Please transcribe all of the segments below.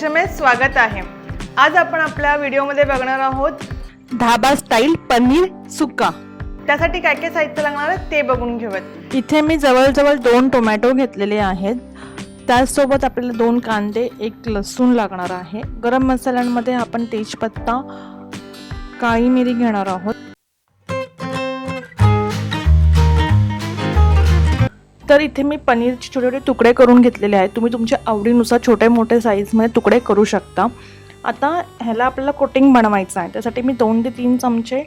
में स्वागत आहे। आज आपण आपल्या व्हिडिओमध्ये बघणार आहोत ढाबा स्टाईल पनीर सुक्का। त्यासाठी काय काय साहित्य लागणार आहे ते बघून घेऊयात। इथे मी जवळजवळ 2 टोमॅटो घेतलेले आहेत, त्यासोबत आपल्याला 2 कांदे, 1 लसूण लागणार आहे। गरम मसाल्यांमध्ये आपण तेजपत्ता, काळी मिरी घेणार आहोत। तर इथे मी पनीरचे छोटे छोटे तुकडे करून घेतलेले आहेत। तुम्ही तुमच्या आवडीनुसार छोटे मोठे साईजमध्ये तुकडे करू शकता। आता ह्याला आपल्याला कोटिंग बनवायचं आहे, त्यासाठी मी 2 ते 3 चमचे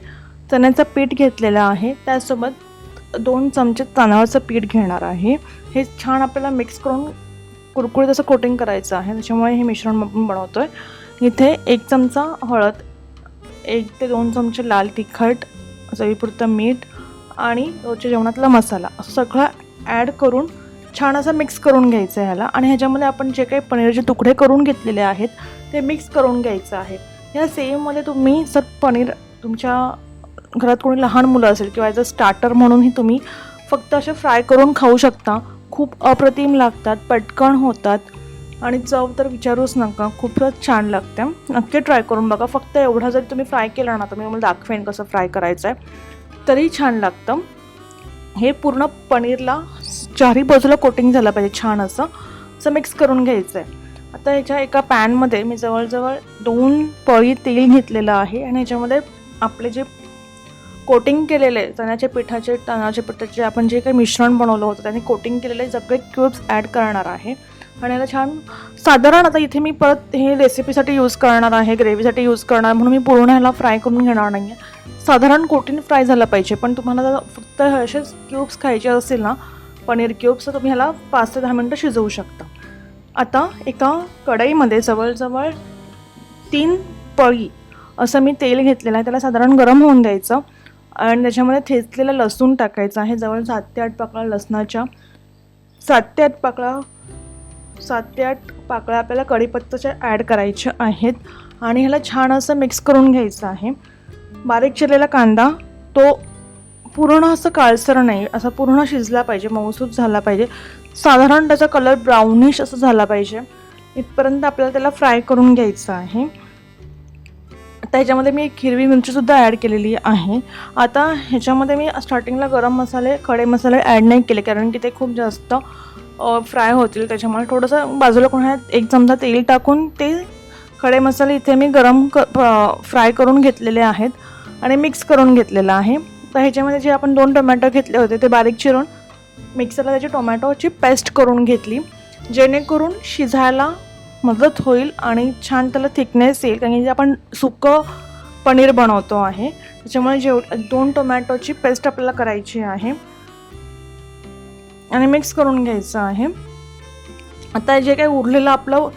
चण्याचं पीठ घेतलेलं आहे, त्यासोबत 2 चमचे तांदळाचं पीठ घेणार आहे। हे छान आपल्याला मिक्स करून कुरकुरीत असं कोटिंग करायचं आहे, त्याच्यामुळे हे मिश्रण आपण बनवतोय। इथे 1 चमचा हळद, 1 ते 2 चमचे लाल तिखट, चवीपुरतं मीठ आणि रोजच्या जेवणातला मसाला सगळं ॲड करून छान असं मिक्स करून घ्यायचं आहे ह्याला। आणि ह्याच्यामध्ये आपण जे काही पनीरचे तुकडे करून घेतलेले आहेत ते मिक्स करून घ्यायचं आहे। या सेममध्ये तुम्ही जर पनीर तुमच्या घरात कोणी लहान मुलं असेल किंवा ॲज अ स्टार्टर म्हणूनही तुम्ही फक्त असे फ्राय करून खाऊ शकता। खूप अप्रतिम लागतात, पटकन होतात आणि चव तर विचारूच नका, खूपच छान लागते। नक्की ट्राय करून बघा। फक्त एवढा जर तुम्ही फ्राय केला ना, तर मी तुम्हाला दाखवेन कसं फ्राय करायचं आहे, तरी छान लागतं। हे पूर्ण पनीरला चारी बाजूला कोटिंग झालं पाहिजे, छान असं मिक्स करून घ्यायचं आहे। आता ह्याच्या एका पॅनमध्ये मी जवळजवळ 2 पळी तेल घेतलेलं आहे आणि ह्याच्यामध्ये आपले जे कोटिंग केलेले चण्याच्या पिठाचे, तांदळाच्या पिठाचे आपण जे काही मिश्रण बनवलं होतं त्याने कोटिंग केलेले सगळे क्यूब्स ॲड करणार आहे आणि याला छान साधारण आता इथे मी परत हे रेसिपीसाठी यूज करणार आहे, ग्रेव्हीसाठी यूज करणार, म्हणून मी पूर्ण ह्याला फ्राय करून घेणार नाही आहे। साधारण कोटिंग फ्राय झालं पाहिजे, पण तुम्हाला जर फक्त असेच क्यूब्स खायचे असतील ना, पनीर क्यूब्स, तर तुम्ही ह्याला 5 ते 10 मिनटं शिजवू शकता। आता एका कढईमध्ये जवळजवळ 3 पळी असं मी तेल घेतलेलं आहे, त्याला साधारण गरम होऊन द्यायचं आणि त्याच्यामध्ये ठेचलेलं लसूण टाकायचं आहे। जवळ 7 ते 8 पाकळ्या लसणाच्या, 7 ते 8 पाकळ्या आपल्याला कढीपत्त्याच्या ॲड करायच्या आहेत आणि ह्याला छान असं मिक्स करून घ्यायचं आहे। बारीक चिरलेला कांदा तो पूर्ण असं काळसर नाही, असा पूर्ण शिजला पाहिजे, मऊसूत झाला पाहिजे, साधारण त्याचा कलर ब्राउनिश असं झाला पाहिजे, इथपर्यंत आपल्याला त्याला फ्राय करून घ्यायचं आहे। आता ह्याच्यामध्ये मी 1 हिरवी मिरचीसुद्धा ॲड केलेली आहे। आता ह्याच्यामध्ये मी स्टार्टिंगला गरम मसाले, खडे मसाले ॲड नाही केले, कारण की ते खूप जास्त फ्राय होतील, त्याच्यामुळे थोडंसं बाजूला कोणा 1 चमचा तेल टाकून ते खडे मसाले इथे मी फ्राय करून घेतलेले आहेत आणि मिक्स करून घेतलेलं आहे। तर ह्याच्यामध्ये जे आपण 2 टोमॅटो घेतले होते ते बारीक चिरून मिक्सरला त्याची टोमॅटोची पेस्ट करून घेतली, जेणेकरून शिजायला मदत होईल आणि छान त्याला थिकनेस येईल, कारण की आपण सुकं पनीर बनवतो आहे, त्याच्यामुळे 2 टोमॅटोची पेस्ट आपल्याला करायची आहे आणि मिक्स करून घ्यायचं आहे। आता जे काही उरलेलं आपलं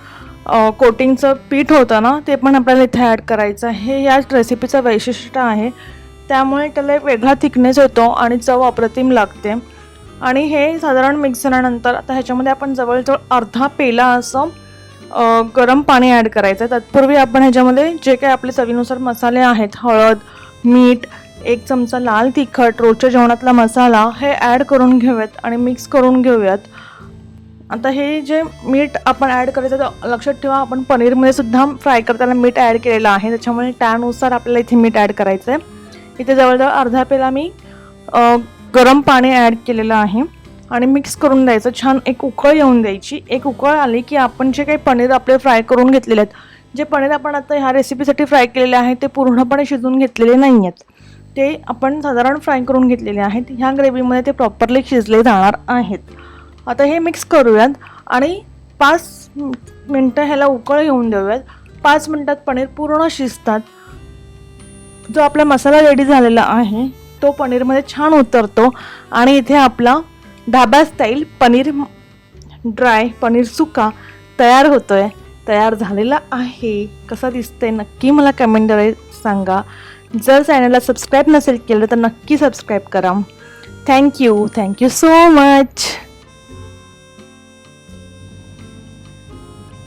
कोटिंगचं पीठ होतं ना, ते पण आपल्याला इथे ॲड करायचं आहे। हे या रेसिपीचं वैशिष्ट्य आहे, त्यामुळे त्याला एक वेगळा थिकनेस येतो आणि चव अप्रतिम लागते। आणि हे साधारण मिक्स झाल्यानंतर आता ह्याच्यामध्ये आपण जवळजवळ अर्धा पेला असं गरम पाणी ॲड करायचं आहे। तत्पूर्वी आपण ह्याच्यामध्ये जे काही आपले चवीनुसार मसाले आहेत, हळद, मीठ, 1 चमचा लाल तिखट, रोजच्या जेवणातला मसाला, हे ॲड करून घेऊयात आणि मिक्स करून घेऊयात। आता हे जे मीठ आपण ॲड करायचं तर लक्षात ठेवा, आपण पनीरमध्ये सुद्धा फ्राय करताना मीठ ॲड केलेलं आहे, त्याच्यामुळे त्यानुसार आपल्याला इथे मीठ ॲड करायचं आहे। इथे जवळजवळ अर्धा पेला मी गरम पाणी ॲड केलेलं आहे आणि मिक्स करून द्यायचं, छान एक उकळ येऊन द्यायची। एक उकळ आली की आपण जे काही पनीर आपले फ्राय करून घेतलेले आहेत, जे पनीर आपण आता ह्या रेसिपीसाठी फ्राय केलेले आहे ते पूर्णपणे शिजून घेतलेले नाही आहेत, ते आपण साधारण फ्राय करून घेतलेले आहेत, ह्या ग्रेव्हीमध्ये ते प्रॉपरली शिजले जाणार आहेत। आता हे मिक्स करूयात आणि 5 मिनटं ह्याला उकळ येऊन देऊयात। 5 मिनटात पनीर पूर्ण शिजतात, जो आपला मसाला रेडी झालेला आहे तो पनीरमध्ये छान उतरतो आणि इथे आपला ढाबा स्टाईल पनीर सुक्का तयार झालेला आहे। कसा दिसतंय नक्की मला कमेंटद्वारे सांगा। जर चॅनलला सबस्क्राईब नसेल केलं तर नक्की सबस्क्राईब करा। Thank you so much.